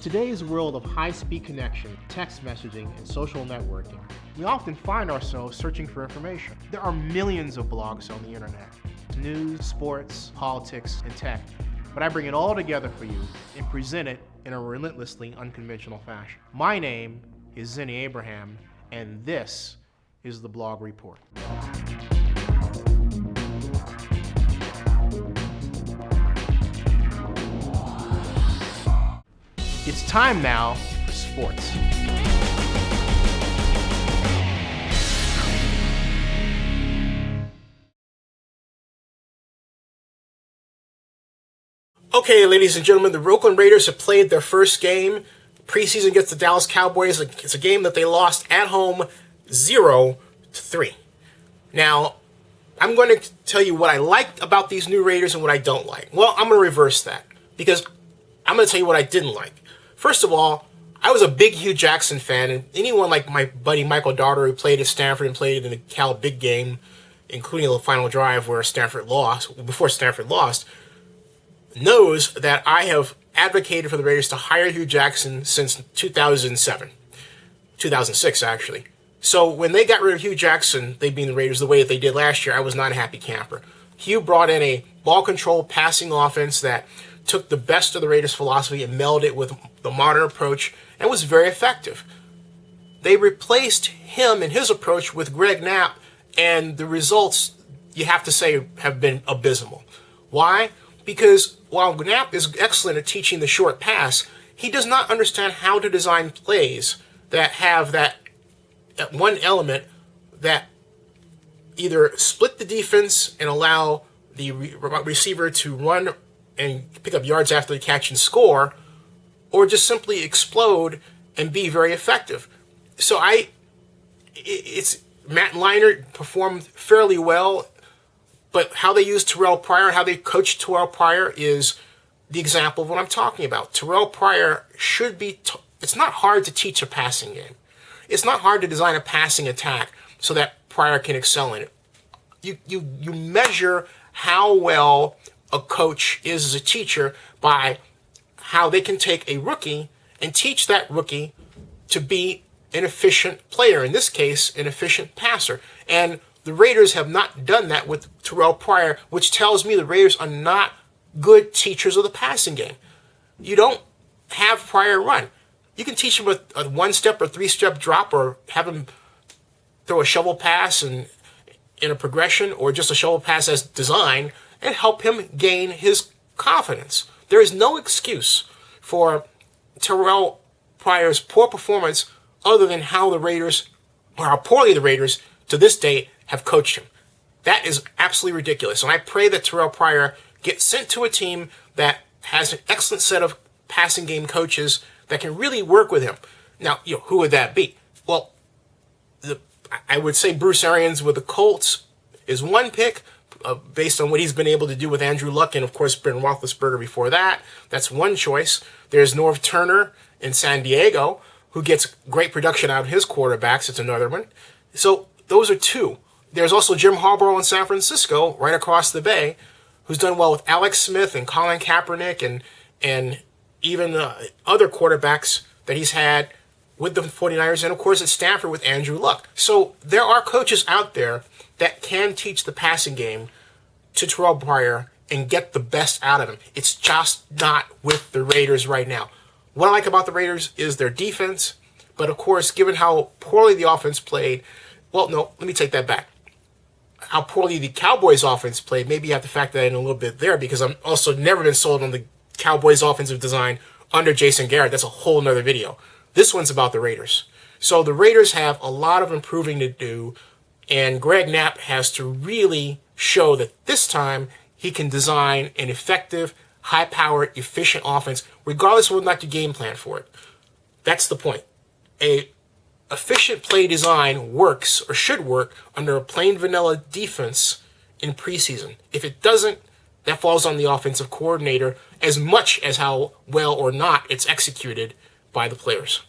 today's world of high-speed connection, text messaging, and social networking, we often find ourselves searching for information. There are millions of blogs on the internet. News, sports, politics, and tech. But I bring it all together for you and present it in a relentlessly unconventional fashion. My name is Zenny Abraham, and this is the Blog Report. It's time now for sports. Okay, ladies and gentlemen, the Oakland Raiders have played their first game preseason against the Dallas Cowboys. It's a game that they lost at home 0-3. Now, I'm going to tell you what I liked about these new Raiders and what I don't like. Well, I'm going to reverse that because I'm going to tell you what I didn't like. First of all, I was a big Hugh Jackson fan, and anyone like my buddy Michael Darter, who played at Stanford and played in the Cal Big Game, including the final drive where Stanford lost, before Stanford lost, knows that I have advocated for the Raiders to hire Hugh Jackson since 2006 actually. So when they got rid of Hugh Jackson, they being the Raiders the way that they did last year, I was not a happy camper. Hugh brought in a ball control passing offense that took the best of the Raiders' philosophy and melded it with the modern approach and was very effective. They replaced him and his approach with Greg Knapp, and the results, you have to say, have been abysmal. Why? Because while Knapp is excellent at teaching the short pass, he does not understand how to design plays that have that one element that either split the defense and allow the receiver to run and pick up yards after the catch and score, or just simply explode and be very effective. So Matt Leinart performed fairly well, but how they use Terrelle Pryor, how they coach Terrelle Pryor is the example of what I'm talking about. Terrelle Pryor should be, it's not hard to teach a passing game. It's not hard to design a passing attack so that Pryor can excel in it. You measure how well a coach is as a teacher by how they can take a rookie and teach that rookie to be an efficient player, in this case, an efficient passer. And the Raiders have not done that with Terrelle Pryor, which tells me the Raiders are not good teachers of the passing game. You don't have Pryor run. You can teach him a one-step or three-step drop, or have him throw a shovel pass in a progression, or just a shovel pass as designed, and help him gain his confidence. There is no excuse for Terrelle Pryor's poor performance other than how the Raiders, or how poorly the Raiders, to this day, have coached him. That is absolutely ridiculous. And I pray that Terrelle Pryor gets sent to a team that has an excellent set of passing game coaches that can really work with him. Now, who would that be? Well, I would say Bruce Arians with the Colts is one pick, based on what he's been able to do with Andrew Luck and, of course, Ben Roethlisberger before that. That's one choice. There's Norv Turner in San Diego, who gets great production out of his quarterbacks. It's another one. So those are two. There's also Jim Harbaugh in San Francisco, right across the bay, who's done well with Alex Smith and Colin Kaepernick and even other quarterbacks that he's had with the 49ers, and, of course, at Stanford with Andrew Luck. So there are coaches out there that can teach the passing game to Terrelle Pryor and get the best out of him. It's just not with the Raiders right now. What I like about the Raiders is their defense, but of course, given how poorly the offense played, well, no, let me take that back. How poorly the Cowboys offense played, maybe you have to factor that in a little bit there, because I'm also never been sold on the Cowboys offensive design under Jason Garrett. That's a whole nother video. This one's about the Raiders. So the Raiders have a lot of improving to do, and Greg Knapp has to really show that this time he can design an effective, high-powered, efficient offense, regardless of whether or not you game plan for it. That's the point. A efficient play design works, or should work, under a plain vanilla defense in preseason. If it doesn't, that falls on the offensive coordinator as much as how well or not it's executed by the players.